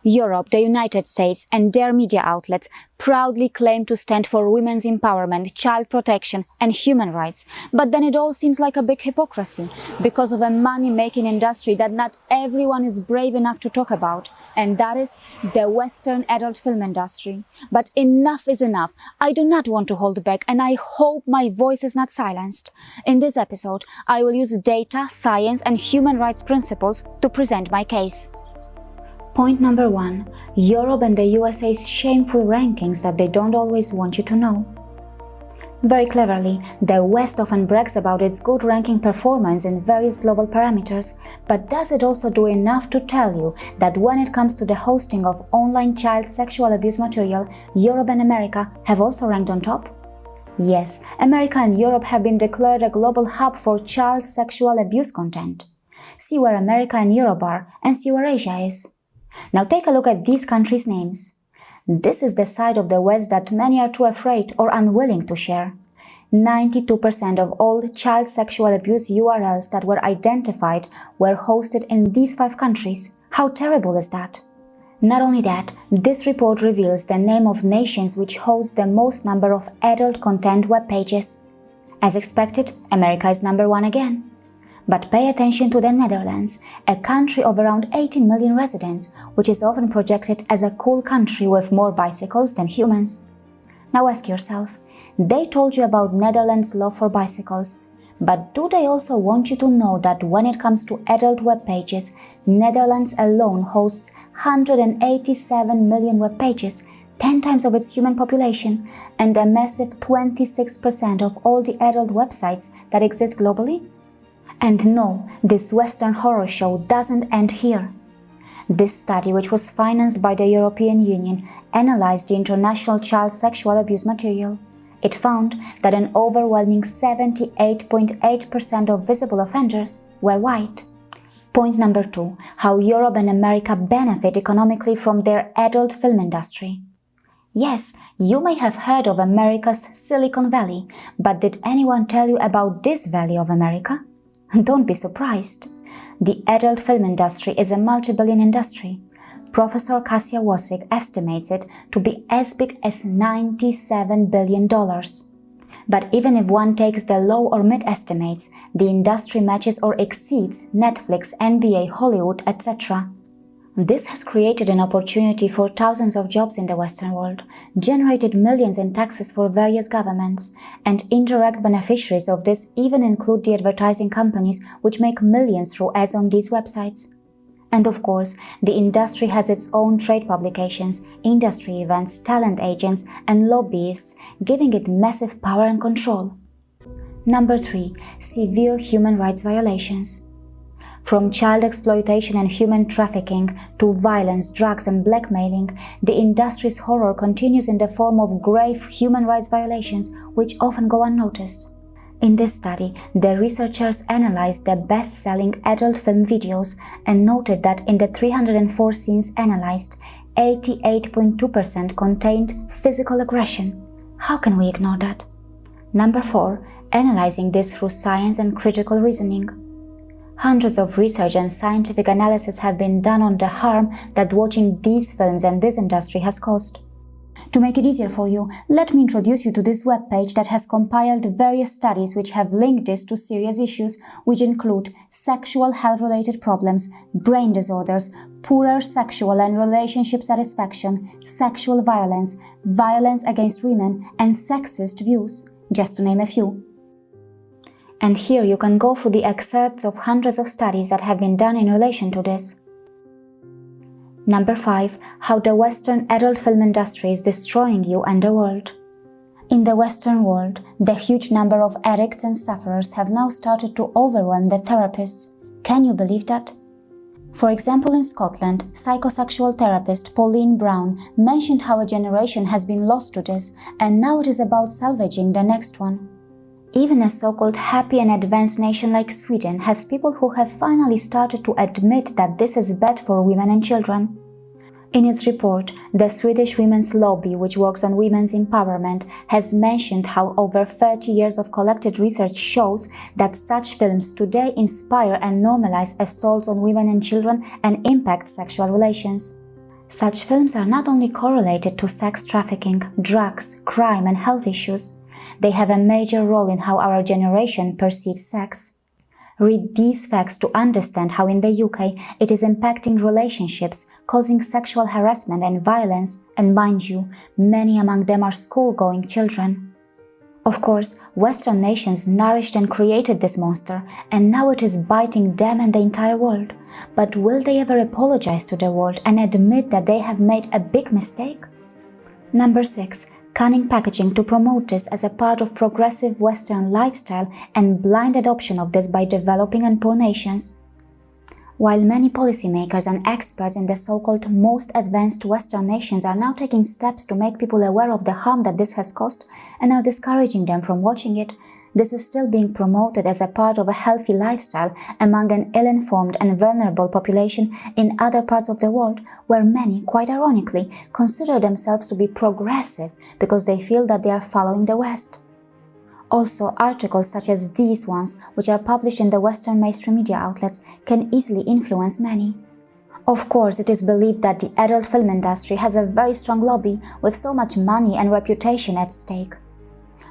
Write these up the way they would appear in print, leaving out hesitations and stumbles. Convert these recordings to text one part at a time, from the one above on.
Europe, the United States, and their media outlets proudly claim to stand for women's empowerment, child protection, and human rights. But then it all seems like a big hypocrisy because of a money-making industry that not everyone is brave enough to talk about, and that is the Western adult film industry. But enough is enough. I do not want to hold back, and I hope my voice is not silenced. In this episode, I will use data, science, and human rights principles to present my case. Point number 1. Europe and the USA's shameful rankings that they don't always want you to know. Very cleverly, the West often brags about its good ranking performance in various global parameters, but does it also do enough to tell you that when it comes to the hosting of online child sexual abuse material, Europe and America have also ranked on top? Yes, America and Europe have been declared a global hub for child sexual abuse content. See where America and Europe are, and see where Asia is. Now take a look at these countries' names. This is the side of the West that many are too afraid or unwilling to share. 92% of all child sexual abuse URLs that were identified were hosted in these 5 countries. How terrible is that? Not only that, this report reveals the name of nations which host the most number of adult content web pages. As expected, America is number 1 again. But pay attention to the Netherlands, a country of around 18 million residents, which is often projected as a cool country with more bicycles than humans. Now ask yourself, they told you about Netherlands' love for bicycles, but do they also want you to know that when it comes to adult web pages, Netherlands alone hosts 187 million web pages, 10 times of its human population, and a massive 26% of all the adult websites that exist globally? And no, this Western horror show doesn't end here. This study, which was financed by the European Union, analyzed the international child sexual abuse material. It found that an overwhelming 78.8% of visible offenders were white. Point number 2. How Europe and America benefit economically from their adult film industry. Yes, you may have heard of America's Silicon Valley, but did anyone tell you about this Valley of America? Don't be surprised. The adult film industry is a multi-billion industry. Professor Kasia Wosik estimates it to be as big as $97 billion. But even if one takes the low or mid estimates, the industry matches or exceeds Netflix, NBA, Hollywood, etc. This has created an opportunity for thousands of jobs in the Western world, generated millions in taxes for various governments, and indirect beneficiaries of this even include the advertising companies which make millions through ads on these websites. And of course, the industry has its own trade publications, industry events, talent agents, and lobbyists, giving it massive power and control. Number 3. Severe human rights violations. From child exploitation and human trafficking to violence, drugs, and blackmailing, the industry's horror continues in the form of grave human rights violations which often go unnoticed. In this study, the researchers analyzed the best-selling adult film videos and noted that in the 304 scenes analyzed, 88.2% contained physical aggression. How can we ignore that? Number 4. Analyzing this through science and critical reasoning. Hundreds of research and scientific analysis have been done on the harm that watching these films and this industry has caused. To make it easier for you, let me introduce you to this webpage that has compiled various studies which have linked this to serious issues which include sexual health-related problems, brain disorders, poorer sexual and relationship satisfaction, sexual violence, violence against women, and sexist views, just to name a few. And here you can go through the excerpts of hundreds of studies that have been done in relation to this. Number 5. How the Western adult film industry is destroying you and the world. In the Western world, the huge number of addicts and sufferers have now started to overwhelm the therapists. Can you believe that? For example, in Scotland, psychosexual therapist Pauline Brown mentioned how a generation has been lost to this, and now it is about salvaging the next one. Even a so-called happy and advanced nation like Sweden has people who have finally started to admit that this is bad for women and children. In its report, the Swedish Women's Lobby, which works on women's empowerment, has mentioned how over 30 years of collected research shows that such films today inspire and normalize assaults on women and children and impact sexual relations. Such films are not only correlated to sex trafficking, drugs, crime, and health issues, they have a major role in how our generation perceives sex. Read these facts to understand how in the UK it is impacting relationships, causing sexual harassment and violence, and mind you, many among them are school-going children. Of course, Western nations nourished and created this monster, and now it is biting them and the entire world. But will they ever apologize to the world and admit that they have made a big mistake? Number 6. Cunning packaging to promote this as a part of progressive Western lifestyle and blind adoption of this by developing and poor nations. While many policymakers and experts in the so-called most advanced Western nations are now taking steps to make people aware of the harm that this has caused and are discouraging them from watching it, this is still being promoted as a part of a healthy lifestyle among an ill-informed and vulnerable population in other parts of the world where many, quite ironically, consider themselves to be progressive because they feel that they are following the West. Also, articles such as these ones, which are published in the Western mainstream media outlets, can easily influence many. Of course, it is believed that the adult film industry has a very strong lobby with so much money and reputation at stake.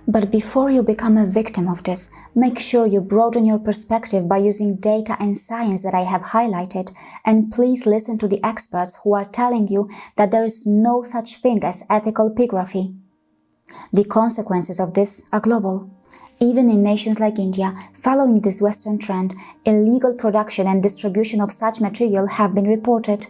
But before you become a victim of this, make sure you broaden your perspective by using data and science that I have highlighted, and please listen to the experts who are telling you that there is no such thing as ethical pornography. The consequences of this are global. Even in nations like India, following this Western trend, illegal production and distribution of such material have been reported.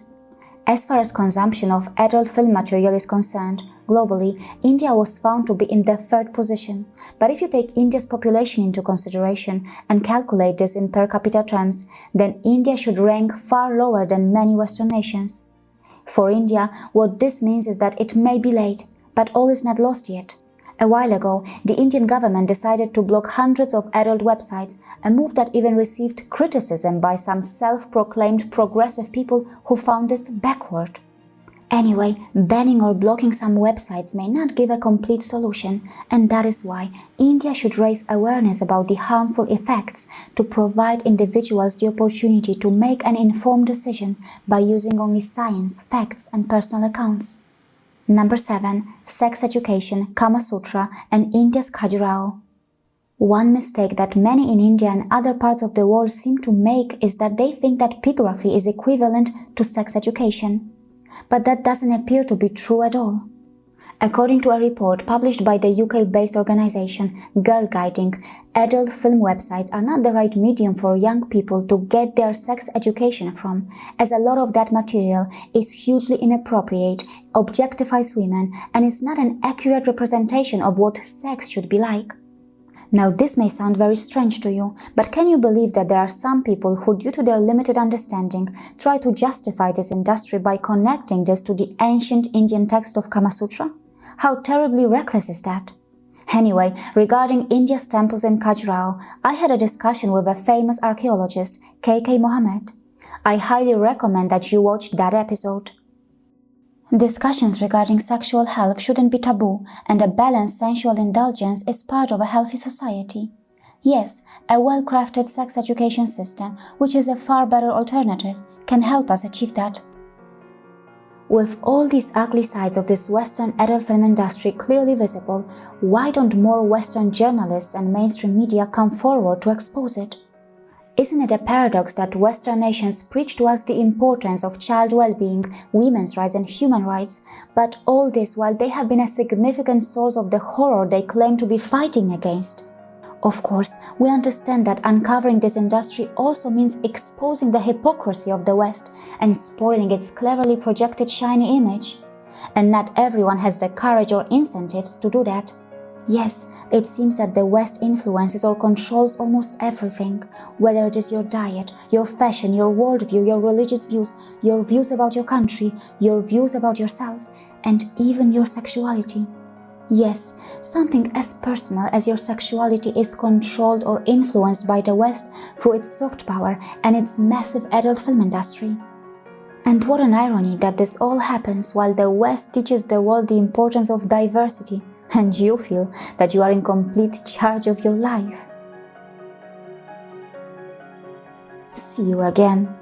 As far as consumption of adult film material is concerned, globally, India was found to be in the 3rd position. But if you take India's population into consideration and calculate this in per capita terms, then India should rank far lower than many Western nations. For India, what this means is that it may be late, but all is not lost yet. A while ago, the Indian government decided to block hundreds of adult websites, a move that even received criticism by some self-proclaimed progressive people who found this backward. Anyway, banning or blocking some websites may not give a complete solution, and that is why India should raise awareness about the harmful effects to provide individuals the opportunity to make an informed decision by using only science, facts, and personal accounts. Number 7. Sex education, Kama Sutra, and India's Khajuraho. One mistake that many in India and other parts of the world seem to make is that they think that pornography is equivalent to sex education. But that doesn't appear to be true at all. According to a report published by the UK-based organization Girl Guiding, adult film websites are not the right medium for young people to get their sex education from, as a lot of that material is hugely inappropriate, objectifies women, and is not an accurate representation of what sex should be like. Now, this may sound very strange to you, but can you believe that there are some people who, due to their limited understanding, try to justify this industry by connecting this to the ancient Indian text of Kama Sutra? How terribly reckless is that? Anyway, regarding India's temples in Khajuraho, I had a discussion with a famous archaeologist, K.K. Mohammed. I highly recommend that you watch that episode. Discussions regarding sexual health shouldn't be taboo, and a balanced sensual indulgence is part of a healthy society. Yes, a well-crafted sex education system, which is a far better alternative, can help us achieve that. With all these ugly sides of this Western adult film industry clearly visible, why don't more Western journalists and mainstream media come forward to expose it? Isn't it a paradox that Western nations preach to us the importance of child well-being, women's rights and human rights, but all this while they have been a significant source of the horror they claim to be fighting against? Of course, we understand that uncovering this industry also means exposing the hypocrisy of the West and spoiling its cleverly projected shiny image. And not everyone has the courage or incentives to do that. Yes, it seems that the West influences or controls almost everything, whether it is your diet, your fashion, your worldview, your religious views, your views about your country, your views about yourself, and even your sexuality. Yes, something as personal as your sexuality is controlled or influenced by the West through its soft power and its massive adult film industry. And what an irony that this all happens while the West teaches the world the importance of diversity, and you feel that you are in complete charge of your life. See you again.